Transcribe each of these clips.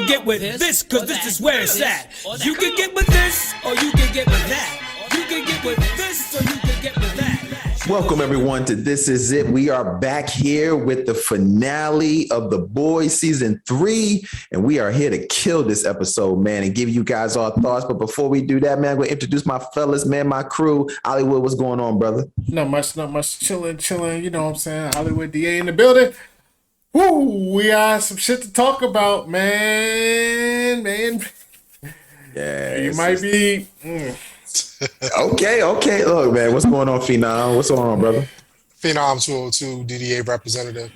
can get with this, cause this is where it's at. You can get with this, or you can get with that. You can get with this, or you can get with that. Welcome everyone to This Is It. We are back here with the finale of The Boys season 3, and we are here to kill this episode, man, and give you guys our thoughts. But before we do that, man, I'm going to introduce my fellas, man, my crew. Hollywood, what's going on, brother? Not much. Chilling. You know what I'm saying? Hollywood DA in the building. Woo, we got some shit to talk about, man. Yeah, you might be. Okay. Look, man, what's going on, Phenom? What's going on, brother? Phenom 202, DDA representative.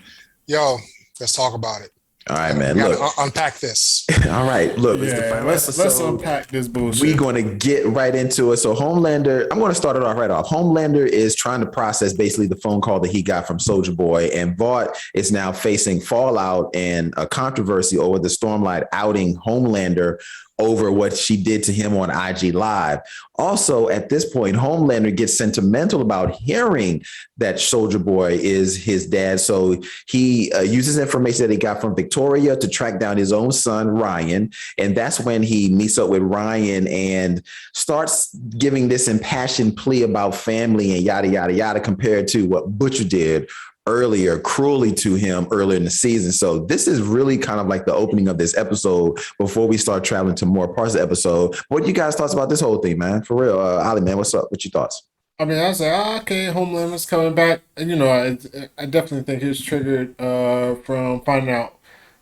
Yo, let's talk about it. All right, man. We look, gotta unpack this. All right, look. Yeah, let's unpack this bullshit. We're going to get right into it. So Homelander, I'm going to start it off right off. Homelander is trying to process basically the phone call that he got from Soulja Boy, and Vought is now facing fallout and a controversy over the Starlight outing Homelander over what she did to him on IG Live. Also, at this point, Homelander gets sentimental about hearing that Soulja Boy is his dad. So he uses information that he got from Victoria to track down his own son, Ryan. And that's when he meets up with Ryan and starts giving this impassioned plea about family and yada, yada, yada, compared to what Butcher did earlier, cruelly to him earlier in the season. So this is really kind of like the opening of this episode before we start traveling to more parts of the episode. What you guys thoughts about this whole thing, man? For real, Ollie, man, what's up? What's your thoughts? I mean, I was like, okay, Homelander's coming back. And, you know, I definitely think he was triggered from finding out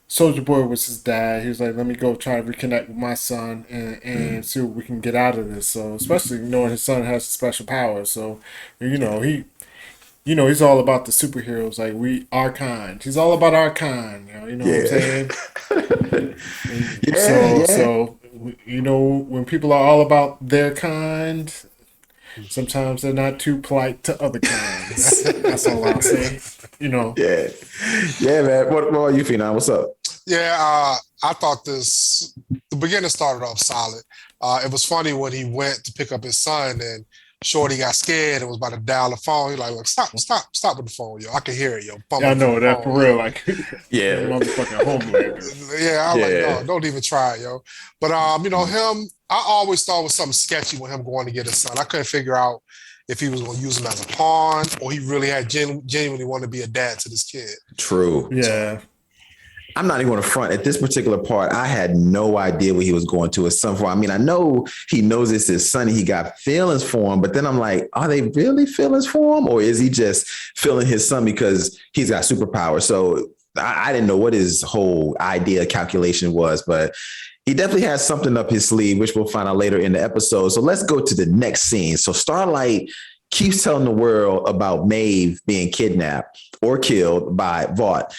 Soulja Boy was his dad. He was like, let me go try to reconnect with my son and see what we can get out of this. So, especially knowing his son has special powers. So, he's all about the superheroes, like we our kind. He's all about our kind. You know what I'm saying? So when people are all about their kind, sometimes they're not too polite to other kinds. That's all I'll say. Yeah, man. What about you, Phenom? What's up? Yeah, I thought the beginning started off solid. It was funny when he went to pick up his son and Shorty got scared and was about to dial the phone. He's like, look, stop with the phone, yo. I can hear it, yo. I know that for real. Like, yeah, motherfucking Homelander. Yeah, I'm like, no, don't even try it, yo. But him, I always thought it was something sketchy with him going to get his son. I couldn't figure out if he was going to use him as a pawn or he really had genuinely wanted to be a dad to this kid. True. Yeah. I'm not even going to front. At this particular part, I had no idea what he was going to his son for. I mean, I know he knows it's his son and he got feelings for him, but then I'm like, are they really feelings for him? Or is he just feeling his son because he's got superpowers? So I didn't know what his whole idea calculation was, but he definitely has something up his sleeve, which we'll find out later in the episode. So let's go to the next scene. So Starlight keeps telling the world about Maeve being kidnapped or killed by Vought,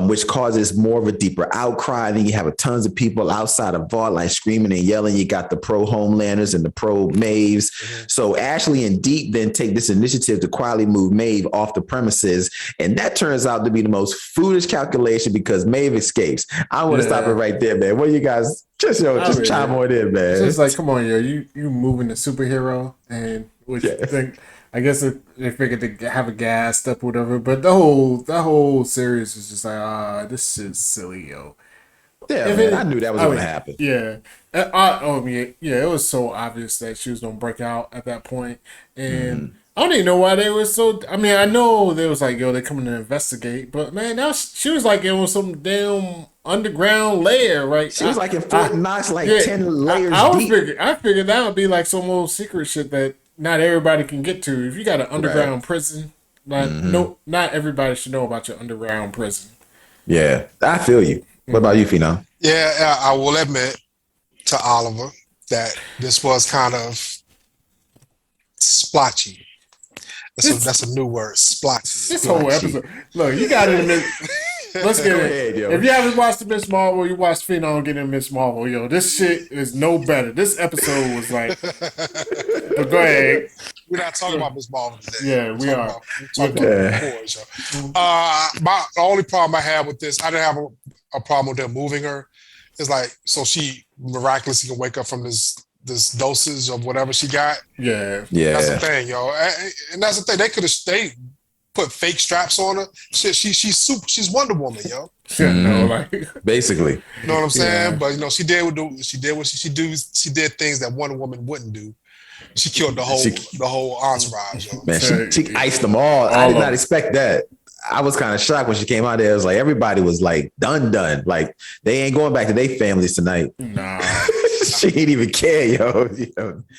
which causes more of a deeper outcry. Then you have tons of people outside of Vought like screaming and yelling. You got the pro Homelanders and the pro Maeves. Mm-hmm. So Ashley and Deep then take this initiative to quietly move Maeve off the premises. And that turns out to be the most foolish calculation because Maeve escapes. I want to stop it right there, man. What you guys just chime on in, man. It's just like, come on, yo, you moving the superhero and what you think. I guess they figured to have a gas up or whatever, but the whole series is just like, this is silly, yo. Yeah, man, I knew that was going to happen. Yeah. It was so obvious that she was going to break out at that point. And I don't even know why they were so... I mean, I know they was like, yo, they're coming to investigate, but man, now she was like in some damn underground layer, right? She was like in Fort Knox, 10 layers deep. I figured that would be like some old secret shit that not everybody can get to. If you got an underground prison, not everybody should know about your underground prison. Yeah, I feel you. What about you, Phenom? Yeah, I will admit to Oliver that this was kind of splotchy. That's a new word, splotchy. This whole episode. Look, you got it in this. Let's get it. If you haven't watched the Miss Marvel, you watch Phenom get in Miss Marvel. Yo, this shit is no better. This episode was like. But go ahead. We're not talking about Miss Marvel today. Yeah, we are. We're talking about the boys, the only problem I had with this, I didn't have a problem with them moving her. It's like, so she miraculously can wake up from this dosage of whatever she got. Yeah. That's the thing, yo. And that's the thing. They could have stayed. put fake straps on her. She's Wonder Woman, yo. Basically. You know what I'm saying? But she did what she did things that Wonder Woman wouldn't do. She killed the whole entourage, yo. Man, she iced them all. I did not expect that. I was kind of shocked when she came out there. It was like everybody was like done. Like they ain't going back to their families tonight. Nah. She didn't even care, yo.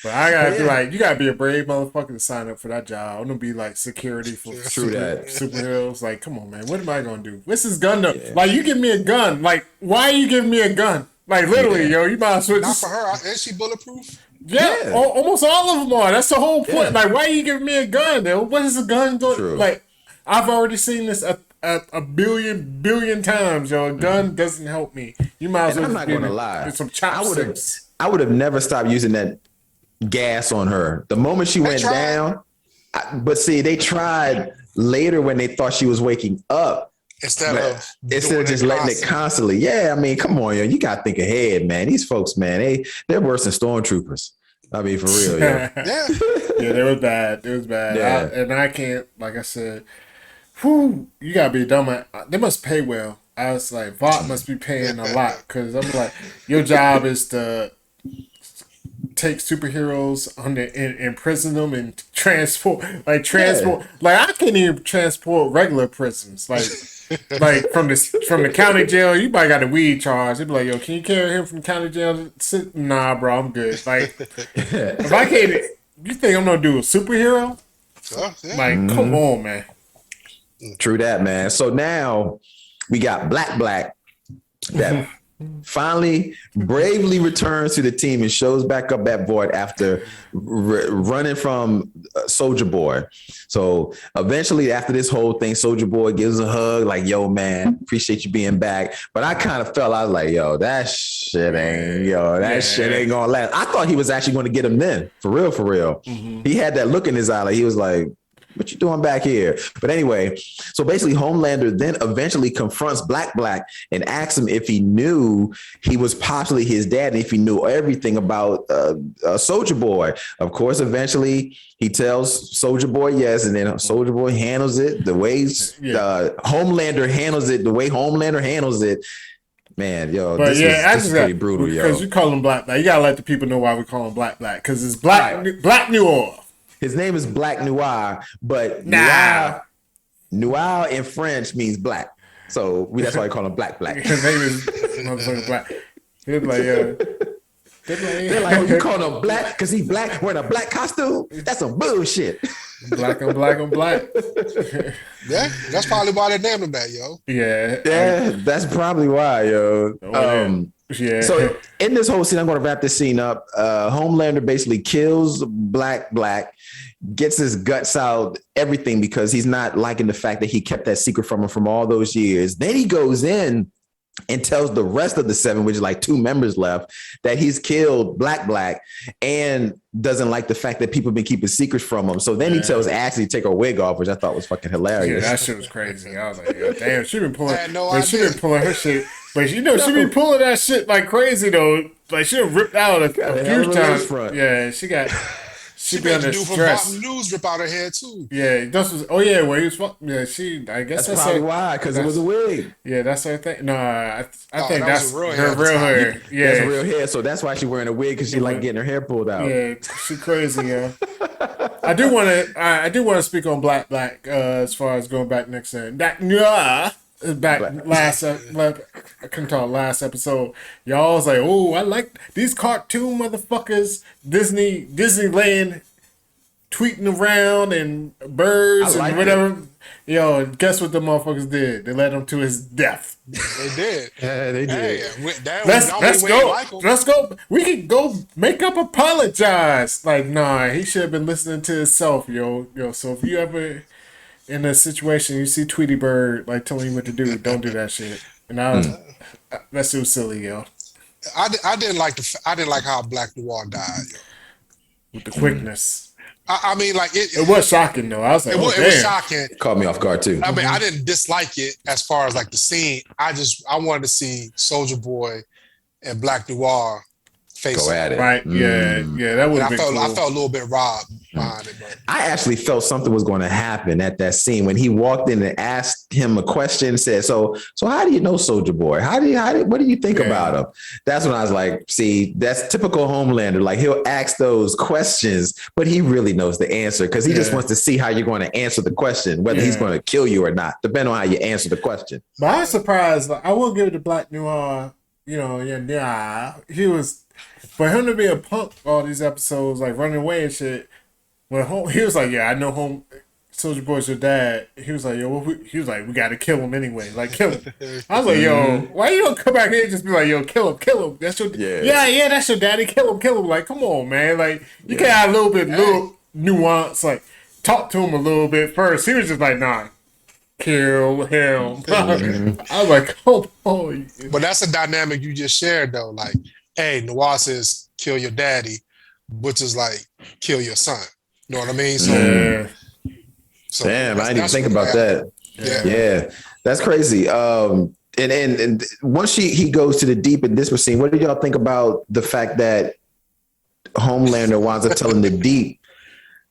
But I gotta be like, you gotta be a brave motherfucker to sign up for that job. I'm gonna be like security for superheroes. Like, come on, man. What am I gonna do? What's this gun though? Yeah. Like, you give me a gun. Like, why are you giving me a gun? Like, literally, yo, you might as well. Not for her. Is she bulletproof? Yeah. Almost all of them are. That's the whole point. Like, why are you giving me a gun, though? What is a gun doing? Like, I've already seen this a billion times, yo. A gun doesn't help me. You might as well. I'm not gonna lie. Some chopsticks. I would have never stopped using that gas on her. The moment she went down, but see, they tried later when they thought she was waking up. Instead of just letting it constantly. Yeah, I mean, come on, yo. You gotta think ahead, man. These folks, man, they're worse than stormtroopers. I mean, for real, yeah. Yeah, they was bad. It was bad. Yeah. I can't, like I said, you gotta be dumb. They must pay well. I was like, Vought must be paying a lot, because I'm like, your job is to take superheroes imprison them and transport. Like I can't even transport regular prisoners. Like from the county jail, you probably got a weed charge. They'd be like, yo, can you carry him from county jail? Nah, bro, I'm good. Like, if I can't, you think I'm gonna do a superhero? Like, come on, man. True that, man. So now we got Black that finally bravely returns to the team and shows back up at Vought after running from Soldier Boy. So eventually, after this whole thing, Soldier Boy gives a hug, like, yo, man, appreciate you being back. But I kind of felt, I was like, yo, that shit ain't gonna last. I thought he was actually going to get him then, for real. Mm-hmm. He had that look in his eye, like he was like, what you doing back here? But anyway, so basically Homelander then eventually confronts Black and asks him if he knew he was possibly his dad and if he knew everything about Soldier Boy. Of course, eventually he tells Soldier Boy yes, and then Soldier Boy handles it the way Homelander handles it, the way Homelander handles it. Man, yo, this is pretty brutal, yo. Because you call him Black. You gotta let the people know why we call him Black, because it's Black Noir. His name is Black Noir, but Noir in French means black. So that's why I call him Black. His name is motherfucking Black. He's like, they're like, oh, you call him Black because he's black wearing a black costume? That's some bullshit. Black on black. Yeah, that's probably why they named him that, yo. Yeah, that's probably why, yo. Yeah. So in this whole scene, I'm going to wrap this scene up. Homelander basically kills Black, gets his guts out, everything, because he's not liking the fact that he kept that secret from him from all those years. Then he goes in and tells the rest of the 7, which is like 2 members left, that he's killed Black and doesn't like the fact that people have been keeping secrets from him. So then he tells Ashley to take her wig off, which I thought was fucking hilarious. Yeah, that shit was crazy. I was like, yo, damn, she been pulling her shit. But she been pulling that shit like crazy though. Like she ripped out a few times. Yeah, she be under stress. From News rip out her hair too. Yeah, where he was. Yeah, I guess that's probably why, because it was a wig. Yeah, that's her thing. No, I think that's her real hair. Yeah, that's real hair. So that's why she's wearing a wig, because she like getting her hair pulled out. Yeah, she crazy. Yeah. I do want to speak on Black as far as going back next time. Last episode, y'all was like, oh, I like these cartoon motherfuckers, Disneyland tweeting around and birds and whatever. Yo, guess what the motherfuckers did? They led him to his death. They did. Yeah, they did. Let's go. We can go make up apologize. Like, nah, he should have been listening to himself, yo. So if you ever in a situation you see Tweety Bird like telling you what to do, don't do that shit. And that's so silly, yo. I didn't like how Black Noir died, yo. With the quickness. I mean, like it was shocking though. I was like, it was shocking. It caught me off guard too. I mean, I didn't dislike it as far as like the scene. I wanted to see Soldier Boy and Black Noir face Go off. at it. Right? Yeah, that would And have been cool. I felt a little bit robbed behind it, but I actually felt something was going to happen at that scene when he walked in and asked him a question. Said, "So how do you know Soldier Boy? What do you think about him?" That's when I was like, "See, that's typical Homelander. Like he'll ask those questions, but he really knows the answer because he just wants to see how you're going to answer the question, whether he's going to kill you or not, depending on how you answer the question." But I was surprised. Like, I will give it to Black Noir. You know, he was. For him to be a punk all these episodes, like running away and shit. He was like, I know Soldier Boy's your dad. He was like, he was like, we got to kill him anyway. Like, kill him. I was like, yo, why you don't come back here and just be like, yo, kill him. That's your that's your daddy. Kill him. Like, come on, man. Like, you can have a little nuance. Like, talk to him a little bit first. He was just like, nah, kill him. I was like, oh boy. But that's a dynamic you just shared though. Like, hey, Noir says kill your daddy, which is like kill your son. You know what I mean? So, damn, I didn't even think about that. Yeah, that's crazy. And once he goes to the deep in this scene, what do y'all think about the fact that Homelander winds up telling the deep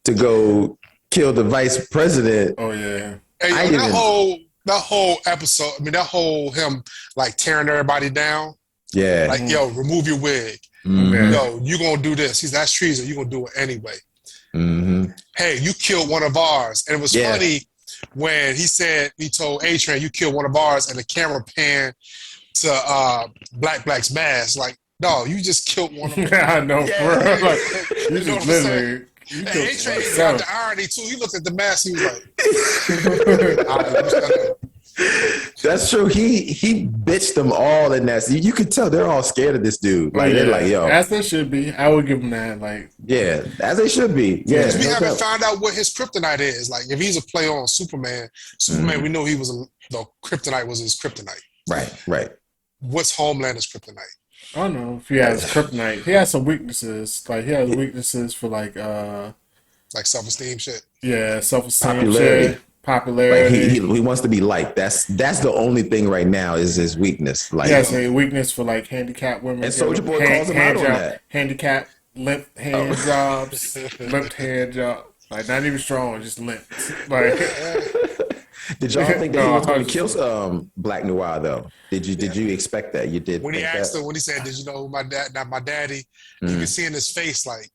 to go kill the vice president? Oh yeah. Hey, that whole episode. I mean, that whole him like tearing everybody down. Yeah. Like, yo, remove your wig. Mm-hmm. Yo, you gonna do this. That's treason. You gonna do it anyway. Mm-hmm. Hey, you killed one of ours. And it was funny when he told A-Train, you killed one of ours, and the camera panned to Black's mask. Like, no, you just killed one of them. I know, bro. Like, you just literally. And A-Train got the irony too. He looked at the mask. He was like, that's true. He bitched them all in that. You could tell they're all scared of this dude. Like they're like, yo, as they should be. I would give him that. Like, yeah, as they should be. Yeah, we haven't found out what his kryptonite is. Like, if he's a play on Superman, we know he was the kryptonite was his kryptonite. Right. What's Homelander's kryptonite? I don't know if he has kryptonite. He has some weaknesses. Like he has weaknesses for like self-esteem shit. Yeah, self-esteem popularity. shit. Popularity. Like he wants to be liked. That's the only thing right now is his weakness. Like he has a weakness for like handicapped women. And Soldier Boy calls him out on that. Handicap limp hand jobs, limped hand job. Like not even strong, just limp. Like. Did y'all think that he was going to kill Black Noir though? Did you expect that? You did. When he asked him, when he said, "Did you know who my daddy?" You could see in his face like.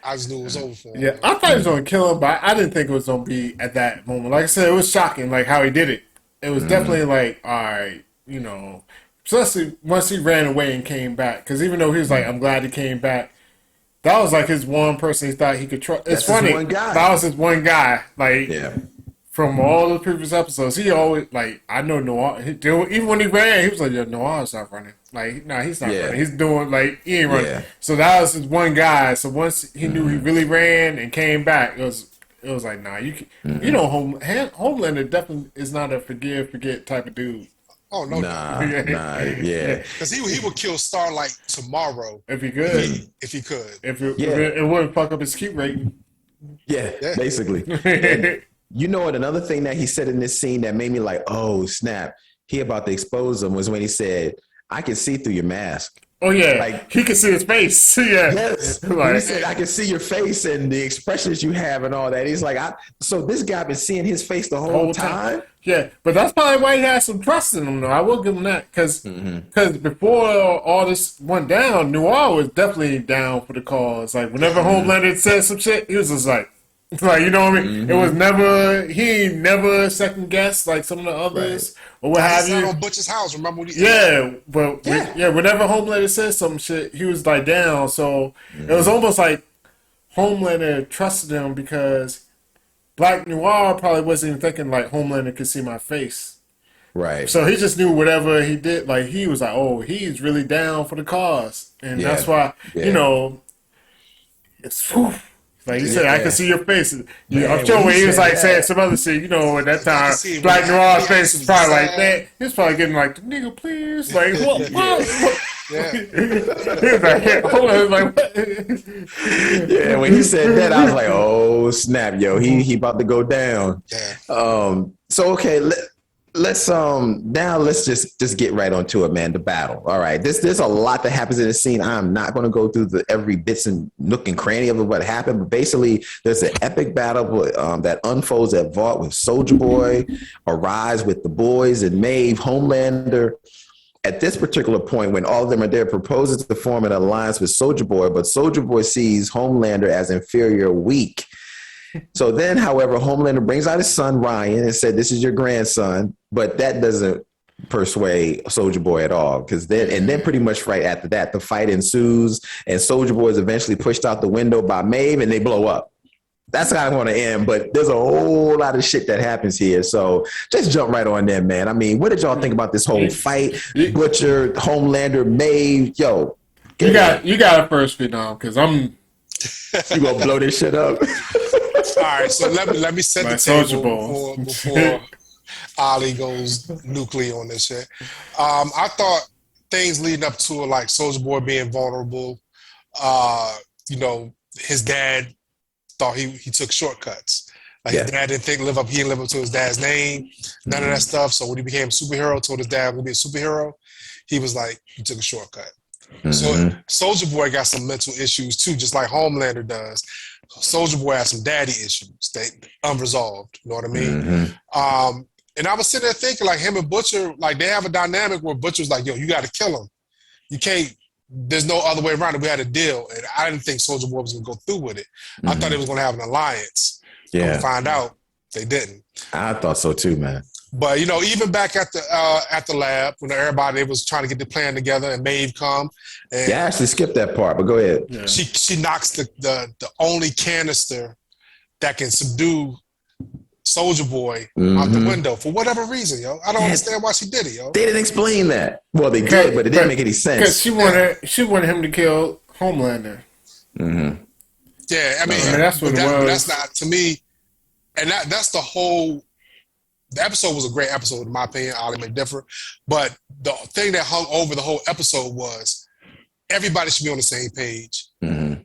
I just knew it was over for him. Yeah, I thought he was going to kill him, but I didn't think it was going to be at that moment. Like I said, it was shocking, like how he did it. It was definitely like, all right, you know, especially once he ran away and came back. Because even though he was like, I'm glad he came back, that was like his one person he thought he could trust. It's funny. That was his one guy. Like, from all the previous episodes, he always, like, I know Noir. Even when he ran, he was like, yeah, Noir's not running. Like, nah, he's not running. He's doing, like, he ain't running. So that was his one guy. So once he knew he really ran and came back, it was like, nah, you know, Homelander definitely is not a forget type of dude. Oh, no. Nah, yeah. Because he would kill Starlight tomorrow. If he could. If he could. If it wouldn't fuck up his cute rating. Yeah, basically. And you know what? Another thing that he said in this scene that made me like, oh, snap. He about to expose him was when he said, I can see through your mask. Oh, yeah. Like, he can see his face. Yeah. Yes. Like, he said, I can see your face and the expressions you have and all that. He's like, so this guy been seeing his face the whole time? Yeah. But that's probably why he has some trust in him, though. I will give him that. Because before all this went down, Noir was definitely down for the cause. Like, whenever Homelander said some shit, he was just like, you know what I mean? It was never, he never second guessed like some of the others or what have you. On Butch's house, remember when he whenever Homelander said some shit, he was like down. So it was almost like Homelander trusted him because Black Noir probably wasn't even thinking like Homelander could see my face. Right. So he just knew whatever he did, like he was like, oh, he's really down for the cause. And that's why, you know, it's like he said, I can see your face. I'm sure when he was like saying some other shit, you know, at that time, Black Noir's face was probably like that. He was probably getting like, nigga, please. Like, what? He was like, hold on. Like, what? Yeah, when he said that, I was like, oh, snap, yo. He about to go down. Yeah. So, okay, let's just get right onto it, man. The battle. All right. There's a lot that happens in the scene. I'm not going to go through every bits and nook and cranny of what happened, but basically there's an epic battle that unfolds at Vought with Soulja Boy, Arise with the boys, and Maeve, Homelander. At this particular point, when all of them are there, proposes to form an alliance with Soulja Boy, but Soulja Boy sees Homelander as inferior, weak. So then, however, Homelander brings out his son, Ryan, and said, this is your grandson. But that doesn't persuade Soulja Boy at all. Then pretty much right after that, the fight ensues, and Soulja Boy is eventually pushed out the window by Maeve, and they blow up. That's how I want to end, but there's a whole lot of shit that happens here. So just jump right on there, man. I mean, what did y'all think about this whole fight? Butcher, Homelander, Maeve, yo. You got it first, Vietnam, because I'm... You gonna blow this shit up? All right, so let me set the table before Ali goes nuclear on this shit. I thought things leading up to it, like Soulja Boy being vulnerable, his dad thought he took shortcuts. Like his dad didn't he didn't live up to his dad's name, none of that stuff. So when he became a superhero, told his dad would be a superhero, he was like, he took a shortcut. So Soulja Boy got some mental issues too, just like Homelander does. Soulja Boy has some daddy issues that unresolved. You know what I mean? And I was sitting there thinking, like, him and Butcher, like, they have a dynamic where Butcher's like, yo, you got to kill him. You can't. There's no other way around it. We had a deal, and I didn't think Soulja Boy was going to go through with it. I thought they was going to have an alliance. Yeah. Find out they didn't. I thought so too, man. But even back at the lab, when everybody was trying to get the plan together, and Maeve come, and I actually skipped that part, but go ahead. Yeah. She knocks the only canister that can subdue Soulja Boy out the window for whatever reason, yo. I don't understand why she did it, yo. They didn't explain that. Well, they did, but it didn't make any sense. Because she wanted him to kill Homelander. Yeah, I mean, that's what it was. That's not, to me, and that's the whole. The episode was a great episode, in my opinion. Ali may differ, but the thing that hung over the whole episode was everybody should be on the same page.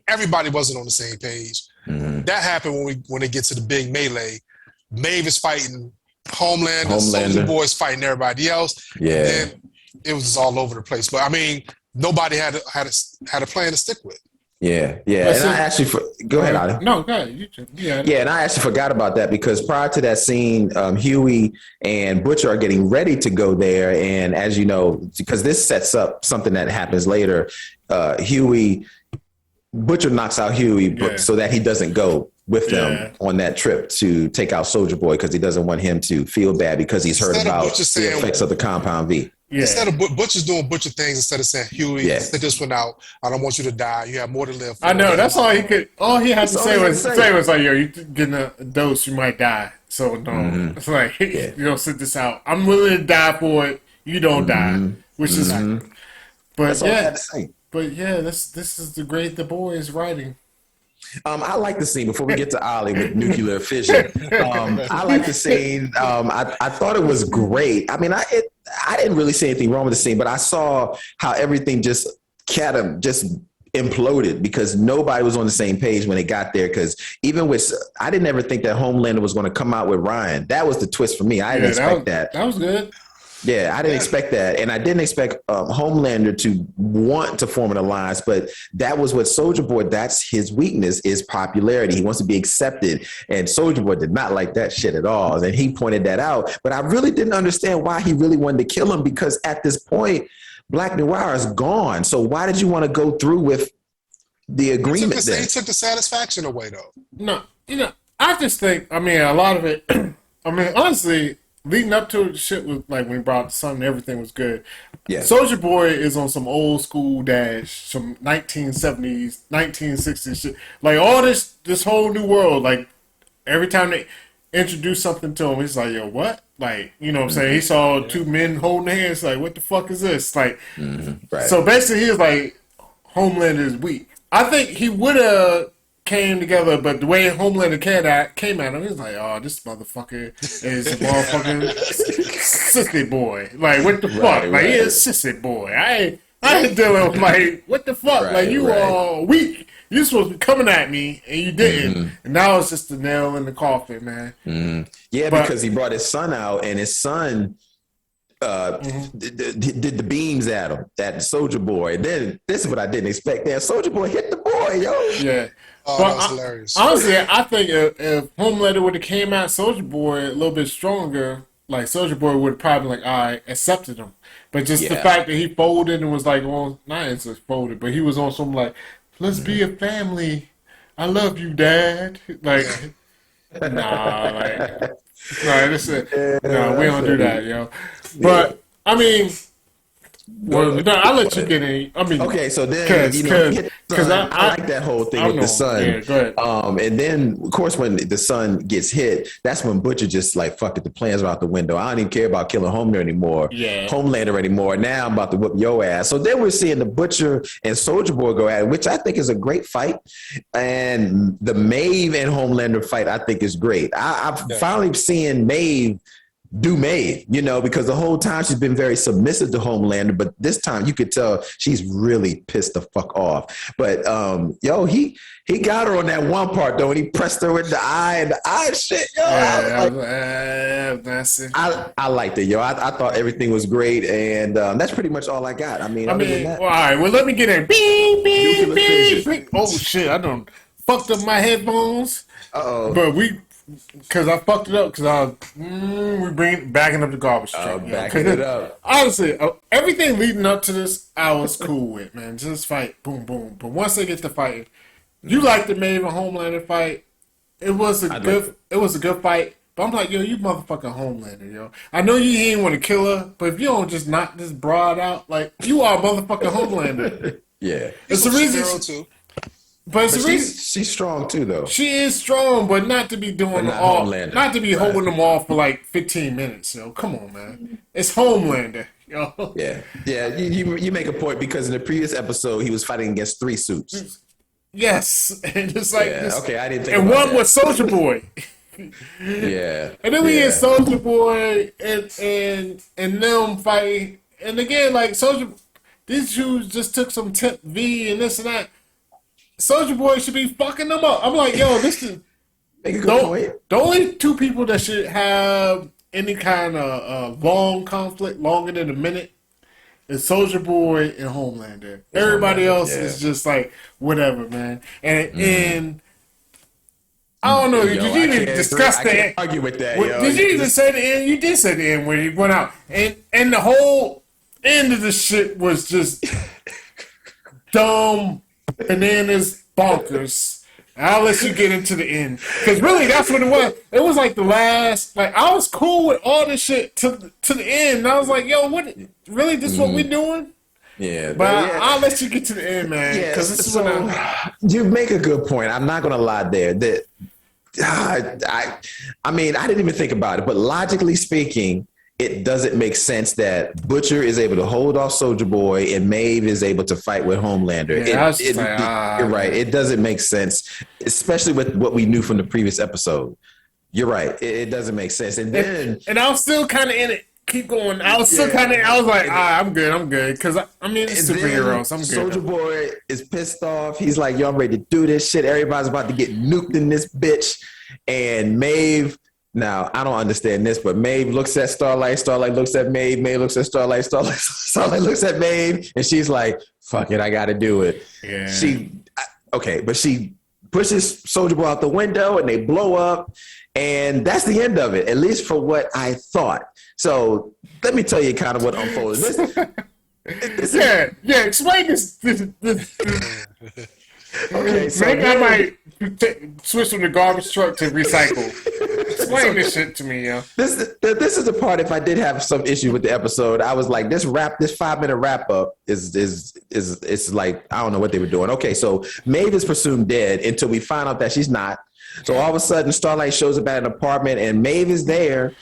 Everybody wasn't on the same page. That happened when they get to the big melee. Maeve is fighting Homelander. Soulja Boy's fighting everybody else. Yeah, and it was just all over the place. But I mean, nobody had a plan to stick with. Yeah. And I actually go ahead, Ali. No, go ahead. And I actually forgot about that because prior to that scene, Huey and Butcher are getting ready to go there, and as you know, because this sets up something that happens later, Butcher knocks out Huey so that he doesn't go with them on that trip to take out Soulja Boy because he doesn't want him to feel bad because he's heard about the effects of the Compound V. Yeah. Instead of Butcher's doing Butcher things, instead of saying, Huey, sit this one out. I don't want you to die. You have more to live for. I know. That's all he could. All he had to say was like, yo, you getting a dose, you might die. So no, it's like, you don't sit this out. I'm willing to die for it. You don't die, which is. But that's all I had to say. But yeah, this is the great The Boys writing. I like the scene before we get to Ollie with nuclear fission. I like the scene. I thought it was great. I mean, I didn't really see anything wrong with the scene, but I saw how everything just imploded because nobody was on the same page when it got there. Because I didn't ever think that Homelander was going to come out with Ryan. That was the twist for me. I didn't expect that. That was good. Yeah, I didn't expect that. And I didn't expect Homelander to want to form an alliance, but that was what Soulja Boy, that's his weakness, is popularity. He wants to be accepted. And Soulja Boy did not like that shit at all. And he pointed that out. But I really didn't understand why he really wanted to kill him because at this point, Black Noir is gone. So why did you want to go through with the agreement then? He took the satisfaction away, though. No, I just think, a lot of it, honestly, leading up to it, shit was like when he brought the son, everything was good. Yeah. Soulja Boy is on some old school dash, some 1970s, 1960s shit. Like all this whole new world. Like every time they introduce something to him, he's like, yo, what? Like, you know what I'm saying? He saw two men holding hands. Like, what the fuck is this? Like, so basically, he was like, Homelander is weak. I think he would have came together, but the way Homelander came at him, he was like, oh, this motherfucker is a motherfucking sissy boy. Like, what the fuck? Like, he is a sissy boy. I ain't dealing with like what the fuck? Right, like you right. are weak. You supposed to be coming at me and you didn't. And now it's just the nail in the coffin, man. Yeah, But- because he brought his son out, and his son did the beams at him, that Soldier Boy. And then this is what I didn't expect. That Soldier Boy hit the boy, yo. Yeah. Oh, But that's hilarious. Honestly, I think if Homelander would have came at Soldier Boy a little bit stronger, like Soldier Boy would have probably like, I accepted him. But just the Yeah. fact that he folded and was like, well, not it's folded, but he was on some like, let's be a family. I love you, Dad. Like, nah, like, nah, we don't do that, yo. But I mean, well, no, I'll let you get in. I mean, Okay, so then because I like that whole thing with the son. Yeah, go ahead. And then of course when the son gets hit, that's when Butcher just like fuck it, the plans are out the window. I don't even care about killing Homelander anymore. Yeah. Homelander anymore. Now I'm about to whoop your ass. So then we're seeing the Butcher and Soldier Boy go at it, which I think is a great fight. And the Maeve and Homelander fight I think is great. I'm finally seeing Maeve do Maeve, because the whole time she's been very submissive to Homelander, but this time you could tell she's really pissed the fuck off. But he got her on that one part though, and he pressed her with the eye and the eye shit. Yo, I liked it, yo. I thought everything was great, and that's pretty much all I got. I mean, all right. Well, let me get in. Beep, beep, beep, beep. Oh shit! I done fucked up my headphones. But because I fucked it up because backing up the garbage truck. Backing it up. Honestly, everything leading up to this, I was cool with, man. Just fight, boom, boom. But once they get to fighting, you like the Maeve and Homelander fight. It was a good fight. But I'm like, yo, you motherfucking Homelander, yo. I know you ain't want to kill her, but if you don't just knock this broad out, like you are a motherfucking Homelander. Yeah, it's the reason. Too. But it's the reason she's strong too, though. She is strong, but not to be doing all, not to be holding them off for like 15 minutes. Yo, come on, man. It's Homelander, yo. Yeah. You make a point because in the previous episode he was fighting against 3 suits. Yes, and it's like this. Okay, I didn't think. And about one was Soldier Boy. Yeah. And then we get Soldier Boy and them fight, and again like Soldier, these Jews just took some tip V and this and that. Soldier Boy should be fucking them up. I'm like, yo, this is make a good point. The only 2 people that should have any kind of long conflict longer than a minute is Soldier Boy and Homelander. Everybody else is just like whatever, man. And I don't know. Did you even discuss that? I can't argue with that. Did you even say the end? You did say the end when he went out, and the whole end of the shit was just dumb. Bananas bonkers. I'll let you get into the end. Because really, that's what it was. It was like the last, like, I was cool with all this shit to the end. And I was like, yo, what? Really? This is what we doing? Yeah. But I'll let you get to the end, man. Yeah. Because this is you make a good point. I'm not going to lie there. That I mean, I didn't even think about it. But logically speaking, it doesn't make sense that Butcher is able to hold off Soldier Boy and Maeve is able to fight with Homelander. You're right. It doesn't make sense, especially with what we knew from the previous episode. You're right. It doesn't make sense. And I was still kind of in it. Keep going. I was still kind of. I was like, I'm good. Because I mean, it's superheroes. I'm good. Soldier Boy is pissed off. He's like, yo, I'm ready to do this shit. Everybody's about to get nuked in this bitch. And Maeve. Now, I don't understand this, but Maeve looks at Starlight. Starlight looks at Maeve. Maeve looks at Starlight. Starlight looks at Maeve. And she's like, fuck it, I got to do it. Yeah. But she pushes Soldier Boy out the window and they blow up. And that's the end of it, at least for what I thought. So let me tell you kind of what unfolded. Explain this. Okay, so maybe I might switch from the garbage truck to recycle. Explain this shit to me, yo. This is the part. If I did have some issue with the episode, I was like, this 5-minute wrap up is like, I don't know what they were doing. Okay, so Maeve is presumed dead until we find out that she's not. So all of a sudden, Starlight shows up at an apartment and Maeve is there,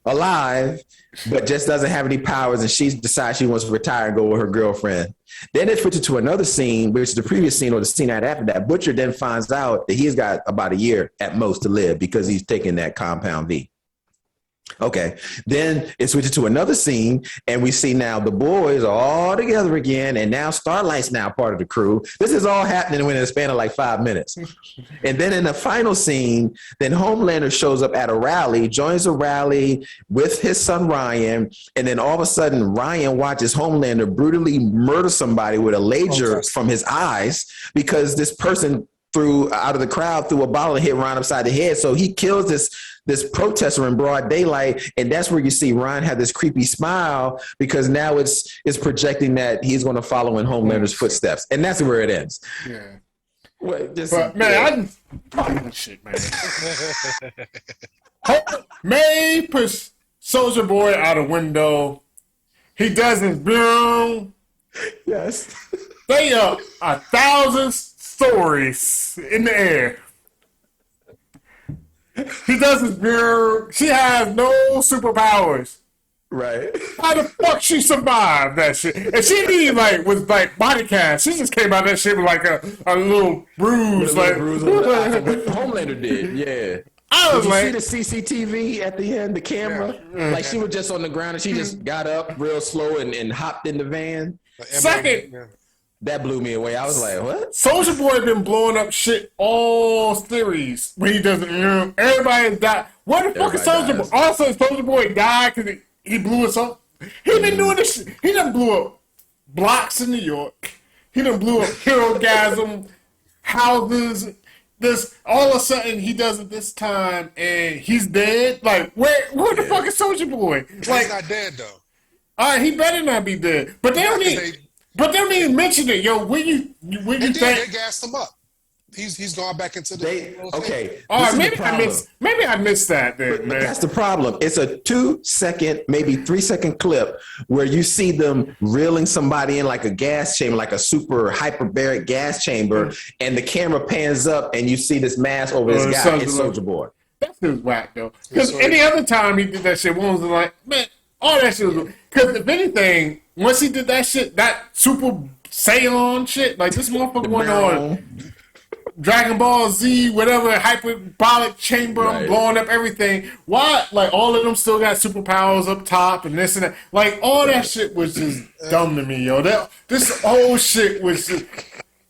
alive, but just doesn't have any powers, and she decides she wants to retire and go with her girlfriend. Then it switches to another scene, which is the previous scene or the scene after that. Butcher then finds out that he's got about a year at most to live because he's taking that compound V. Okay. Then it switches to another scene, and we see now the boys are all together again, and now Starlight's now part of the crew. This is all happening within a span of like 5 minutes. And then in the final scene, then Homelander shows up at a rally, joins a rally with his son Ryan, and then all of a sudden Ryan watches Homelander brutally murder somebody with a laser from his eyes because this person threw out of the crowd threw a bottle and hit Ryan upside the head. So he kills this protester in broad daylight, and that's where you see Ryan have this creepy smile because now it's projecting that he's going to follow in Homelander's footsteps, and that's where it ends. Yeah. Well, But man, shit, man. May push Soldier Boy out a window. He does his boom. Yes. They are 1,000 stories in the air. He does his mirror. She has no superpowers. Right. How the fuck she survived that shit? And she didn't like with like body cast. She just came out of that shit with like a little bruise. Homelander did, yeah. I was Did you see the CCTV at the end, the camera? Yeah. Like she was just on the ground and she just got up real slow and hopped in the van. Second, that blew me away. I was like, what? Soldier Boy been blowing up shit all series when he doesn't. Everybody died. What the fuck is Soldier Boy? Also, Soldier Boy died because he blew us up. He been doing this shit. He done blew up blocks in New York. He done blew up Herogasm houses. This all of a sudden he does it this time and he's dead. Like where the fuck is Soldier Boy? Like he's not dead though. All right, he better not be dead. But they don't even mention it, yo. When you think they gassed him up. He's gone back into the okay. All right, maybe I missed that then, man. That's the problem. It's a 2-second, maybe 3-second clip where you see them reeling somebody in like a gas chamber, like a super hyperbaric gas chamber, and the camera pans up and you see this mask over this guy. It's Soldier Boy. That's just whack though. Because any other time he did that shit, one was like, man, all that shit was. Because if anything, once he did that shit, that Super Saiyan shit, like this motherfucker went on Dragon Ball Z, whatever, hyperbolic chamber, right. Blowing up everything. Why? Like, all of them still got superpowers up top and this and that. Like, all that shit was just dumb to me, yo. This whole shit was just...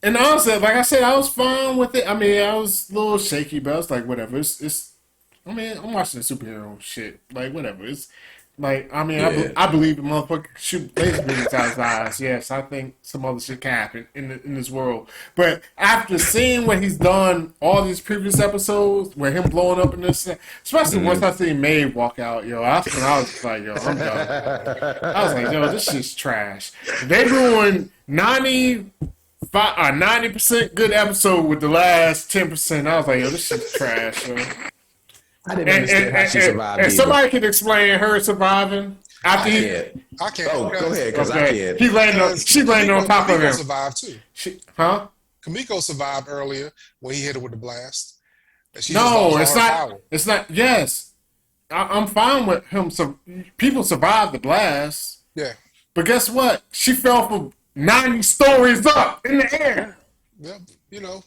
And honestly, like I said, I was fine with it. I mean, I was a little shaky, but I was like, whatever. It's I mean, I'm watching the superhero shit. Like, whatever. It's... Like, I mean, I believe the motherfucker shoot laser beams out his eyes. Yes, I think some other shit can happen in this world. But after seeing what he's done all these previous episodes, where him blowing up in this, especially once I see Maeve walk out, yo, that's when I was like, yo, I'm done. I was like, yo, this shit's trash. They ruined 90% good episode with the last 10%. I was like, yo, this shit's trash, yo. I didn't understand how she survived. And somebody can explain her surviving after I can't. Oh, go ahead, because I can't. She landed on top of him. Survived too. Kamiko survived earlier when he hit her with the blast. No, it's not. It's not. Yes, I'm fine with him. So people survived the blast. Yeah, but guess what? She fell from 90 stories up in the air. Yeah, you know.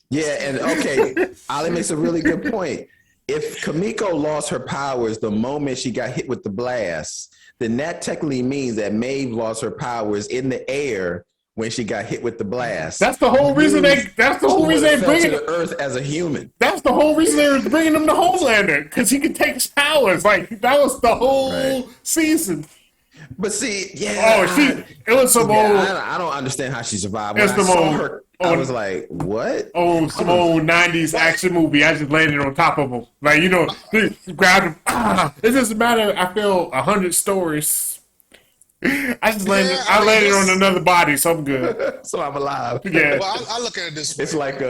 Yeah, and okay, Ali makes a really good point. If Kamiko lost her powers the moment she got hit with the blast, then that technically means that Maeve lost her powers in the air when she got hit with the blast. That's the whole reason they bringing to Earth as a human. That's the whole reason they were bringing him to Homelander, because he could take his powers. Like, that was the whole season. But see, it was some old. I don't understand how she survived. When I saw her, I was like, what? Oh, some old 90s action movie. I just landed on top of him. Like, you know, grabbed him. It doesn't matter. I feel 100 stories. I landed on another body, so I'm good. So I'm alive. Yeah. Well, I look at it this way. It's like,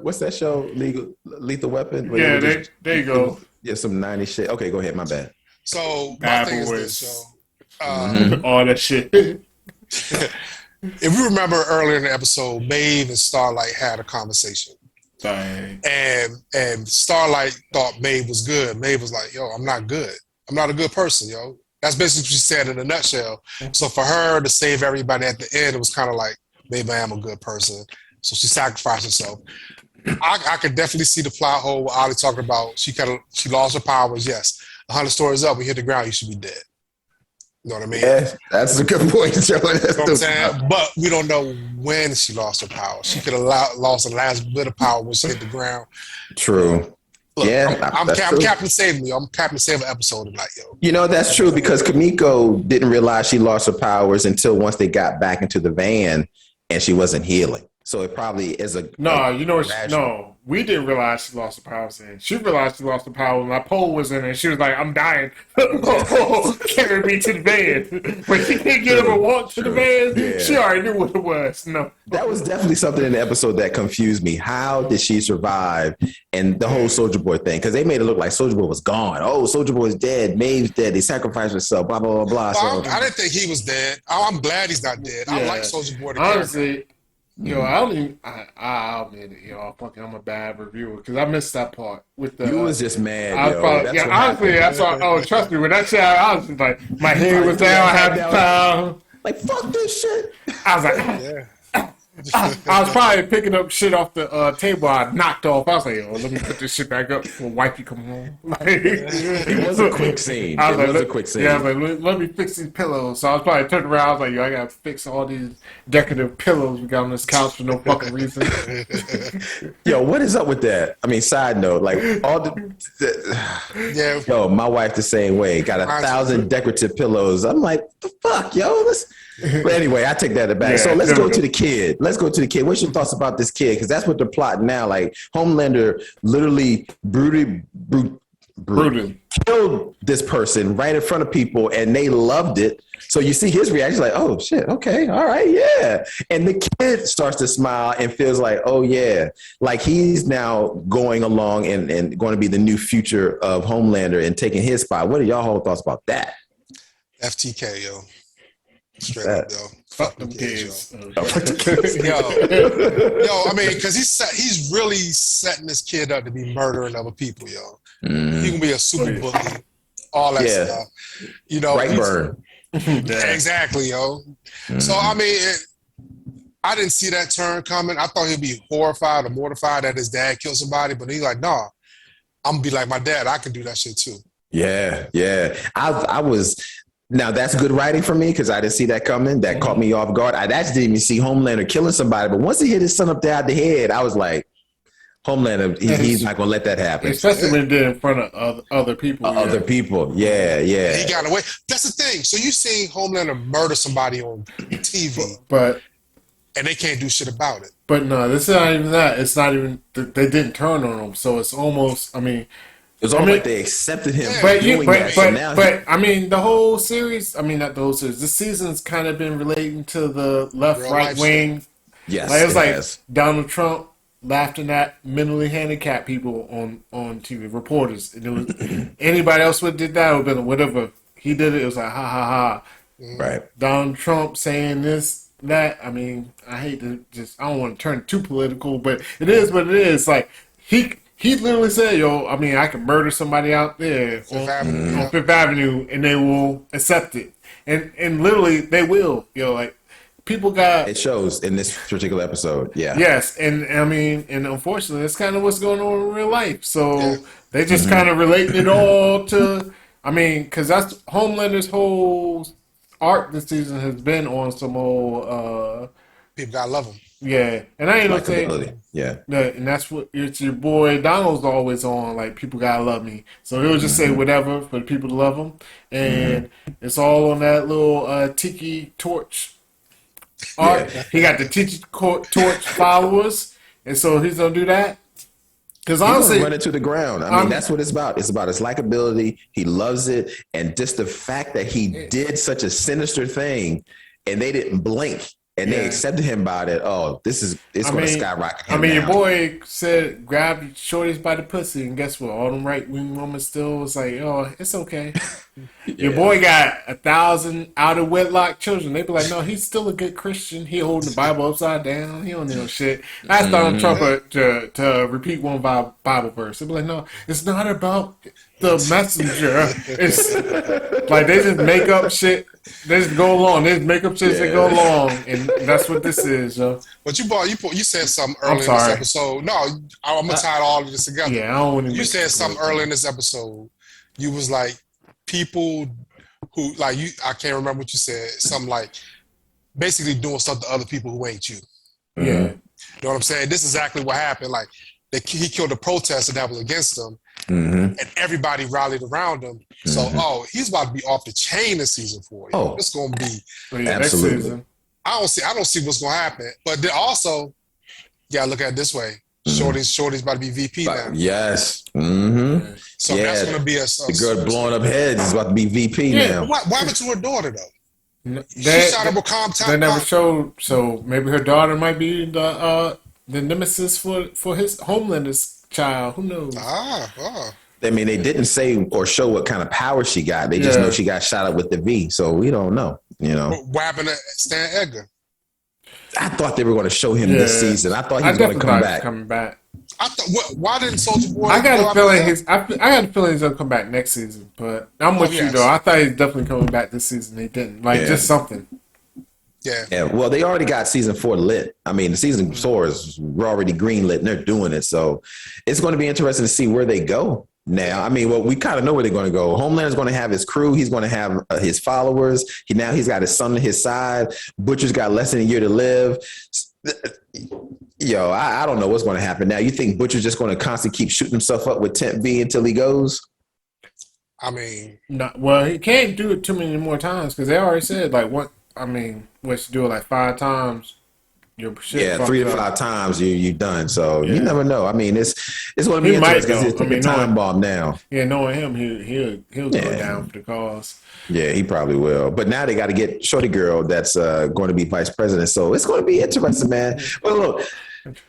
what's that show? Lethal Weapon? Yeah, there you go. Yeah, some 90s shit. Okay, go ahead. My bad. So, my thing is this, so. All that shit. If you remember earlier in the episode, Maeve and Starlight had a conversation. Dang. And Starlight thought Maeve was good. Maeve was like, yo, I'm not good. I'm not a good person, yo. That's basically what she said in a nutshell. So for her to save everybody at the end, it was kind of like, maybe I am a good person. So she sacrificed herself. I could definitely see the plot hole what Ali talking about. She lost her powers, yes. 100 stories up, we hit the ground, you should be dead. You know what I mean? Yeah, that's a good point, Joe. You know what I'm saying? But we don't know when she lost her power. She could have lost the last bit of power when she hit the ground. True. Look, Yeah, I'm Captain Save Me. I'm Captain Save an episode tonight, yo. You know, that's true because Kamiko didn't realize she lost her powers until once they got back into the van and she wasn't healing. So it probably is a no, we didn't realize she lost her powers in. She realized she lost her power when my pole was in and she was like, I'm dying. Carry me to the van. When she didn't get up and walk to the van, she already knew what it was. No. That was definitely something in the episode that confused me. How did she survive? And the whole Soldier Boy thing, because they made it look like Soldier Boy was gone. Oh, Soldier Boy is dead. Maeve's dead. They sacrificed herself, blah, blah, blah, blah. Well, I didn't think he was dead. I'm glad he's not dead. I like Soldier Boy. Honestly, yo, I'll admit it, yo. I'm a bad reviewer because I missed that part with the. You was just mad, honestly, I saw. Oh, trust me, when that shit, I was just like, my head was down, I had the pound. Like, fuck this shit. I was like, I was probably picking up shit off the table I knocked off. I was like, let me put this shit back up before wifey come home. It was a quick scene. Yeah, I was like, let me fix these pillows. So I was probably turning around. I was like, yo, I gotta fix all these decorative pillows we got on this couch for no fucking reason. Yo, what is up with that? I mean, side note, like all yo, my wife the same way. Got 1,000 decorative pillows. I'm like, the fuck, yo, but anyway, I take that back. So let's go to the kid. What's your thoughts about this kid? Because that's what they're plotting now. Like Homelander literally brutally killed this person right in front of people, and they loved it. So you see his reaction, like, oh shit, okay, all right, yeah. And the kid starts to smile and feels like, oh yeah, like he's now going along and going to be the new future of Homelander and taking his spot. What are y'all whole thoughts about that? FTK, yo. Straight up, yo. Fuck them kids. Yo, I mean, because he's really setting this kid up to be murdering other people, yo. He can be a super bully, all that stuff. You know, right burn. Exactly, yo. So I mean, I didn't see that turn coming. I thought he'd be horrified or mortified that his dad killed somebody, but he's like, nah, I'm gonna be like my dad. I can do that shit too. Yeah. I was. Now, that's good writing for me because I didn't see that coming. That caught me off guard. I actually didn't even see Homelander killing somebody. But once he hit his son up there out the head, I was like, Homelander, he's not going to let that happen. Especially when he did it in front of other people. Other people, yeah. He got away. That's the thing. So you seen Homelander murder somebody on TV. And they can't do shit about it. But no, this is not even that. It's not even, they didn't turn on him. So it's almost, I mean... It was almost like they accepted him. But I mean, the whole series, I mean, not the whole series, the season's kind of been relating to the left-right wing. Yes, like, it was like Donald Trump laughing at mentally handicapped people on TV, reporters. And it was, anybody else would have did that, it would have been whatever. He did it, it was like, ha, ha, ha. Right. Donald Trump saying this, that. I mean, I hate to I don't want to turn too political, but it is what it is. Like, he literally said, yo, I mean, I can murder somebody out there on Fifth Avenue and they will accept it. And literally, they will. Yo, like, people got... It shows in this particular episode, yeah. Yes, and I mean, and unfortunately, that's kind of what's going on in real life. So they just kind of relate it all to... I mean, because that's Homelander's whole arc this season has been on some old... people gotta love him. Yeah, and I ain't gonna say, and that's what it's your boy Donald's always on. Like, people gotta love me, so he'll just say whatever for the people to love him, and it's all on that little tiki torch art. He got the tiki torch followers, and so he's gonna do that. Because honestly, run it to the ground. I mean, that's what it's about. It's about his likability. He loves it, and just the fact that he did such a sinister thing, and they didn't blink. And they accepted him about it. Oh, it's going to skyrocket him. I mean, your boy said, grab shorties by the pussy, and guess what? All them right-wing women still was like, oh, it's okay. Your boy got 1,000 out-of-wedlock children. They be like, no, he's still a good Christian. He holding the Bible upside down. He don't need no shit. I Donald Trump to repeat one Bible verse. They be like, no, it's not about the messenger. It's like they just make up shit. They just go along. They just make up shit that go along, and that's what this is, yo. But you said something earlier in this episode. No, I'm gonna tie all of this together. Yeah, I don't want to. You said something earlier in this episode. You was like people who like you. I can't remember what you said. Something like basically doing stuff to other people who ain't you. Yeah. You know what I'm saying? This is exactly what happened. Like he killed a protester that was against him, and everybody rallied around him. So, he's about to be off the chain in season 4. Oh, it's gonna be absolutely. Next season. I don't see what's gonna happen. But then also, you gotta look at it this way. Shorty's about to be VP now. Yes. So that's gonna be a the girl blowing up heads is about to be VP now. Why happened to her daughter though? She shot up a They never showed, so maybe her daughter might be the nemesis for his Homelander's child. Who knows? I mean, they didn't say or show what kind of power she got. They just know she got shot up with the V, so we don't know. You know, what happened to Stan Edgar? I thought they were going to show him this season. I thought he was going to come back. Coming back. I thought, why didn't Soldier Boy? I got a feeling I got a feeling he's gonna come back next season. But I'm with you though. I thought he's definitely coming back this season. He didn't. Just something. Yeah. Well, they already got season 4 lit. I mean, the season 4 is already green lit, and they're doing it. So it's going to be interesting to see where they go. Now, I mean, well, we kind of know where they're going to go. Homelander's going to have his crew. He's going to have his followers. He's got his son on his side. Butcher's got less than a year to live. Yo, I don't know what's going to happen now. You think Butcher's just going to constantly keep shooting himself up with Temp V until he goes? I mean, he can't do it too many more times because they already said once you do it 5 times. Your shit 3 to 5 times you're done. So you never know. I mean, it's going to be interesting because it's a time bomb now. Yeah, knowing him, he'll go down for the cause. Yeah, he probably will. But now they got to get Shorty Girl that's going to be vice president. So it's going to be interesting, man. But look,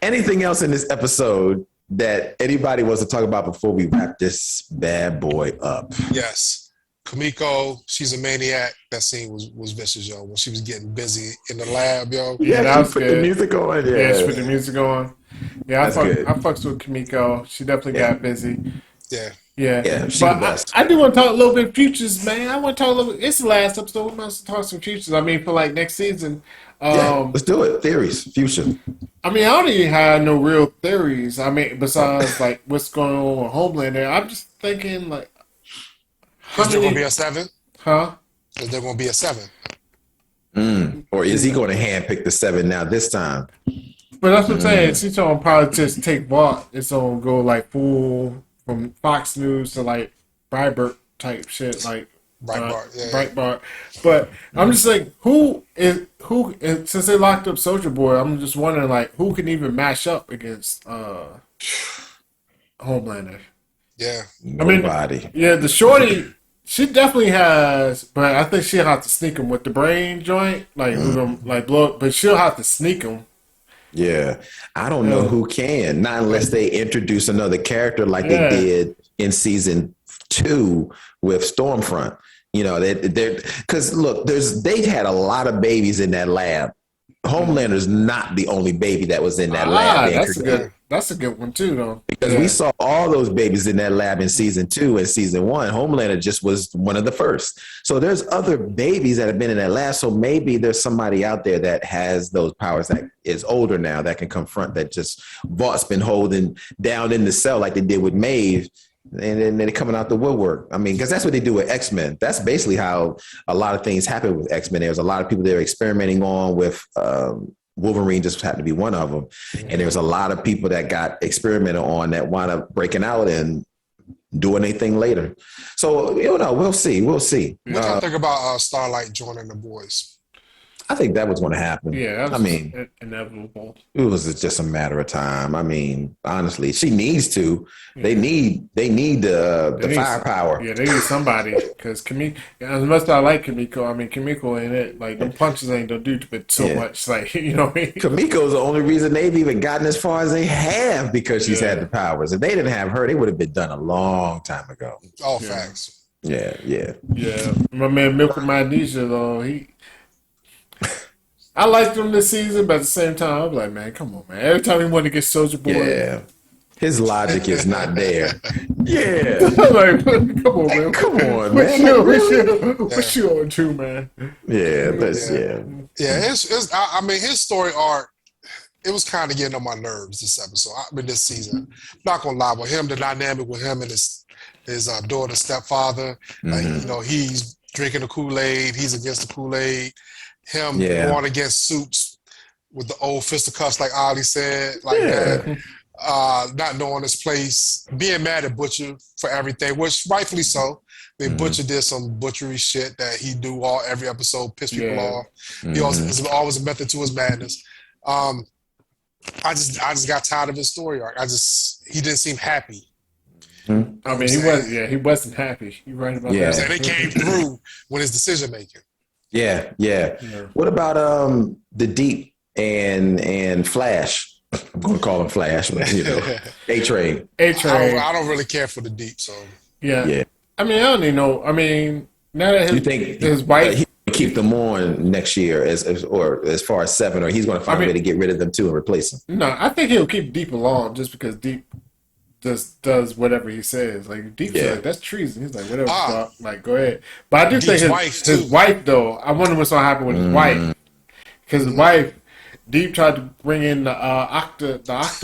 anything else in this episode that anybody wants to talk about before we wrap this bad boy up? Yes. Kamiko, she's a maniac. That scene was vicious, yo. When she was getting busy in the lab, yo. Yeah, that was put good. the music on. Yeah, she put the music on. Yeah, I fucks with Kamiko. She definitely got busy. Yeah, she's but the best. I do want to talk a little bit futures, man. I want to talk a little bit. It's the last episode. We must talk some futures. I mean, for next season. Let's do it. Theories, future. I mean, I don't even have no real theories. I mean, besides what's going on with Homelander. I'm just thinking is there going to be a 7? Huh? Is there going to be a 7? Or is he going to handpick the 7 now this time? But that's what I'm saying. She's going to probably just take Vought. It's going to go full from Fox News to Breitbart type shit, Breitbart. But I'm just like, who since they locked up Soldier Boy, I'm just wondering who can even match up against Homelander. Yeah, nobody. The Shorty, she definitely has, but I think she'll have to sneak him with the brain joint, blow up, but she'll have to sneak him. Yeah, I don't know who can, not unless they introduce another character like they did in season 2 with Stormfront. You know, they're because look, they had a lot of babies in that lab. Homelander's not the only baby that was in that lab. That's a good one too, though. Because we saw all those babies in that lab in season 2 and season 1. Homelander just was one of the first. So there's other babies that have been in that lab. So maybe there's somebody out there that has those powers that is older now that can confront that just Vaught's been holding down in the cell like they did with Maeve. And then they're coming out the woodwork. I mean, because that's what they do with X-Men. That's basically how a lot of things happen with X-Men. There's a lot of people they're experimenting on with Wolverine just happened to be one of them. And there's a lot of people that got experimented on that wound up breaking out and doing anything later. So, we'll see. We'll see. What do you think about Starlight joining the boys? I think that was going to happen. Yeah, that was inevitable. It was just a matter of time. I mean, honestly, she needs to. They need the firepower. Yeah, they need somebody because Kamiko. As much as I like Kamiko, I mean Kamiko ain't it. Them punches ain't gonna do but so much. You know what I mean. Kamiko's the only reason they've even gotten as far as they have because she's had the powers. If they didn't have her, they would have been done a long time ago. All facts. Yeah. My man Milk Magnesia though I liked him this season, but at the same time, I'm like, man, come on, man. Every time he wanted to get Soldier Boy, his logic is not there. Yeah, like, come on, man. Come on, man. What you on to, man? Yeah. I mean, his story arc, it was kind of getting on my nerves this episode. I mean, this season. I'm not gonna lie with him, the dynamic with him and his daughter's stepfather. You know, he's drinking the Kool-Aid. He's against the Kool-Aid. Him going against Suits with the old fisticuffs, like Ali said, like that. Not knowing his place, being mad at Butcher for everything, which rightfully so. I mean, Butcher did some butchery shit that he do every episode, piss people off. He also there's always a method to his madness. I just got tired of his story arc. He didn't seem happy. I mean, he wasn't happy. You're right about that. And it came through with his decision making. Yeah. What about the Deep and Flash? I'm going to call him Flash, but you know, A-Train. I don't really care for the Deep, so yeah. I mean, I don't even know. I mean, now that you think his wife, he keep them on next year as far as 7, or he's going to find a way to get rid of them too and replace them. No, I think he'll keep Deep along just because Deep just does whatever he says. Like Deep's like, that's treason. He's like, whatever, like go ahead. But I do think his wife though. I wonder what's gonna happen with his wife, because his wife. Deep tried to bring in the octopus.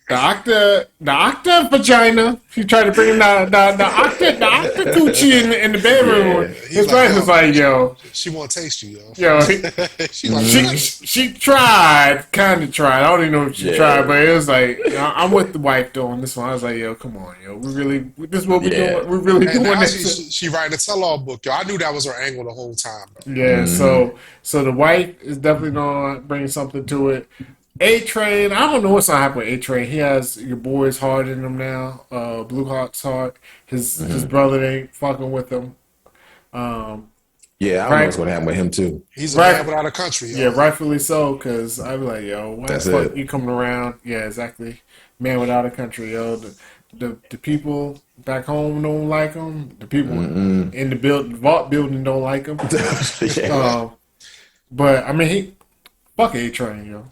The octa vagina. He tried to bring in the octa coochie in the bedroom. His wife was like, yo. She won't taste you, yo. Yo, she tried, kind of tried. I don't even know if she tried, but it was like, I'm with the wife though on this one. I was like, yo, come on, yo. This is what we doing. We're really doing this. She writing a tell-all book, yo. I knew that was her angle the whole time. Though. Yeah, so the wife is definitely gonna bring something to it. A-Train, I don't know what's gonna happen with A-Train. He has your boy's heart in him now. Blue Hawk's heart. His brother ain't fucking with him. I don't know what's gonna happen with him too. He's a man without a country. Yo. Yeah, rightfully so. Because I be like, yo, why the fuck you coming around? Yeah, exactly. Man without a country, yo. The people back home don't like him. The people in the Vought building don't like him. But I mean, fuck A-Train, yo.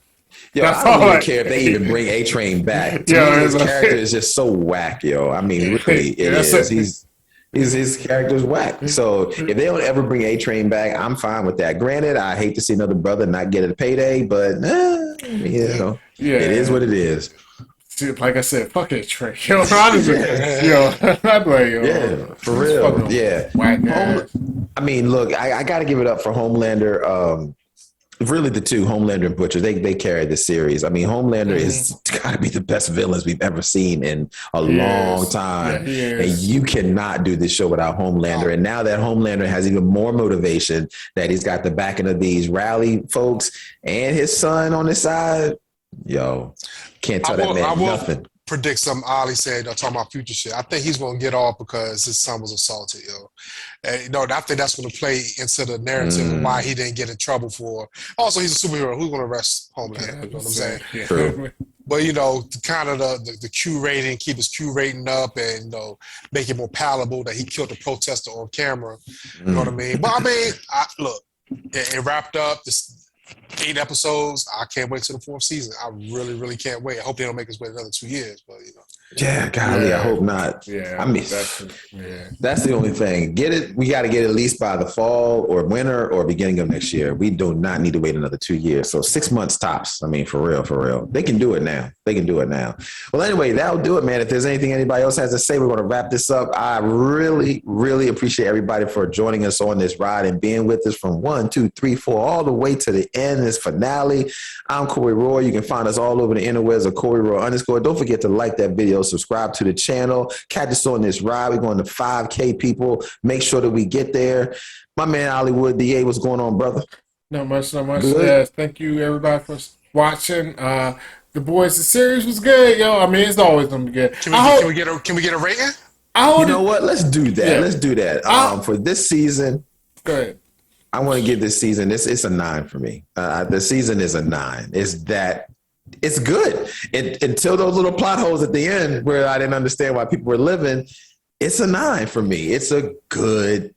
Yo, I don't even care if they even bring A-Train back. To me, his character is just so whack, yo. I mean, really, it is. His character's whack. So if they don't ever bring A-Train back, I'm fine with that. Granted, I hate to see another brother not get a payday, but you know, it is what it is. Like I said, fuck A-Train. Yo, honestly, I'd be like, yo. Yeah, for real. Yeah. Whack ass. I mean, look, I got to give it up for Homelander. Really, the two, Homelander and Butcher, they carried the series. I mean, Homelander is got to be the best villains we've ever seen in a long time. Yeah, and you cannot do this show without Homelander. And now that Homelander has even more motivation, that he's got the backing of these rally folks and his son on his side, yo, can't tell that man nothing. Predict something Ali said, talking about future shit. I think he's going to get off because his son was assaulted, yo. And, I think that's going to play into the narrative of why he didn't get in trouble for. Also, he's a superhero. Who's going to arrest Homelander? You know what I'm saying? Yeah. True. But, kind of the Q rating, keep his Q rating up and, make it more palatable that he killed the protester on camera. You know what I mean? But, I mean, look, it wrapped up. This 8 episodes. I can't wait till the 4th season. I really, really can't wait. I hope they don't make us wait another 2 years, but Yeah, golly, I hope not. Yeah. I mean, that's the only thing. Get it. We got to get it at least by the fall or winter or beginning of next year. We do not need to wait another 2 years. So 6 months tops. I mean, for real. They can do it now. Well, anyway, that'll do it, man. If there's anything anybody else has to say, we're going to wrap this up. I really, really appreciate everybody for joining us on this ride and being with us from 1, 2, 3, 4, all the way to the end, this finale. I'm Corey Roy. You can find us all over the interwebs of Corey Roy _. Don't forget to like that video, subscribe to the channel, catch us on this ride. We're going to 5K people. Make sure that we get there. My man Hollywood DA, what's going on, brother? Not much. Yes, thank you everybody for watching. The boys, the series was good, yo. I mean, it's always gonna be good. Can we get a rating? You know what? Let's do that. Yeah. Let's do that. For this season, go ahead. I want to give this season. It's a 9 for me. The season is a 9. It's good. Until those little plot holes at the end where I didn't understand why people were living. It's a 9 for me. It's a good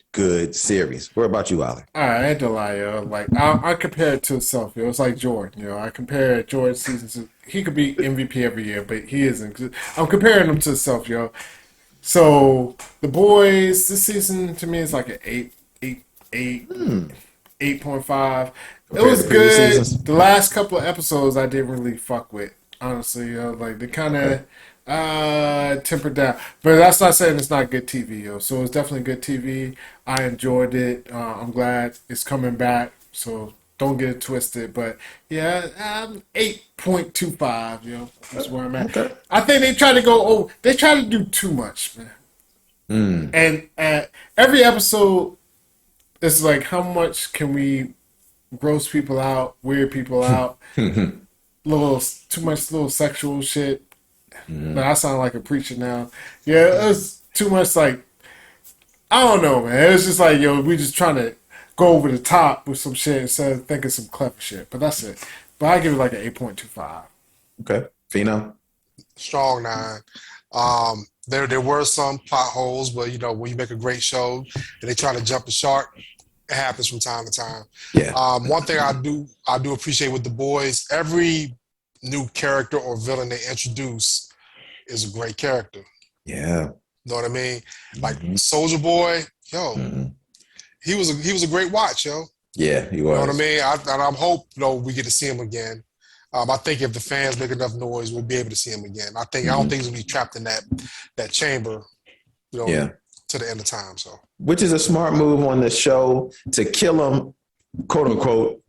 series. What about you, Ollie? All right, I ain't to lie, yo. Like I compare it to itself, yo. It's like Jordan, yo. I compare Jordan's season to, he could be MVP every year, but he isn't. I'm comparing him to himself, yo. So the boys, this season to me is like an 8.5. It was good. The last couple of episodes I didn't really fuck with, honestly, yo. Like they kind of. Tempered down, but that's not saying it's not good TV, yo. So it's definitely good TV. I enjoyed it. I'm glad it's coming back. So don't get it twisted. But yeah, 8.25. Yo, that's where I'm at. Okay. I think they try to go. Oh, they try to do too much, man. And every episode, it's like, how much can we gross people out, weird people out, too much little sexual shit. No, I sound like a preacher now. Yeah, it was too much like, I don't know, man. It was just like, yo, we just trying to go over the top with some shit instead of thinking some clever shit. But that's it. But I give it like an 8.25. Okay. Fino? Strong 9. There were some potholes, but you know, when you make a great show and they try to jump the shark, it happens from time to time. Yeah. One thing I do appreciate with the boys, every new character or villain they introduce is a great character. Yeah. You know what I mean? Like Soldier Boy, yo, he was a great watch, yo. Yeah, he was. You know what I mean? I hope, you know, we get to see him again. I think if the fans make enough noise, we'll be able to see him again. I don't think he's gonna be trapped in that chamber, you know, to the end of time. So, which is a smart move on the show to kill him, quote unquote,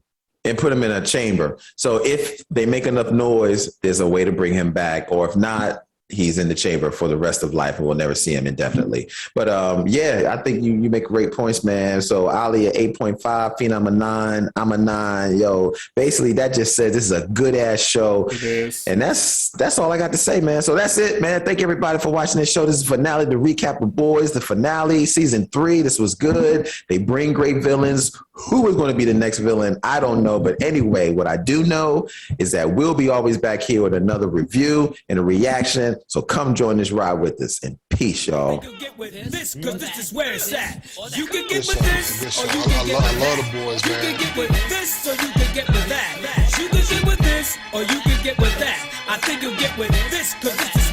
and put him in a chamber. So if they make enough noise, there's a way to bring him back, or if not, he's in the chamber for the rest of life and we'll never see him indefinitely. But yeah, I think you make great points, man. So Ali at 8.5, Phenom a 9, I'm a 9. Yo, basically that just says this is a good ass show. It is. And that's all I got to say, man. So that's it, man. Thank everybody for watching this show. This is finale to recap the boys, the finale, season 3. This was good. They bring great villains. Who is going to be the next villain? I don't know. But anyway, what I do know is that we'll be always back here with another review and a reaction. So come join this ride with us, and peace, y'all. You can get with this, because this is where it's at. You can good get with show. this, Good show. or you can get with I love that. the boys, You man. can get with this, or you can get with that. You can get with this, or you can get with that. I think you'll get with this, because this is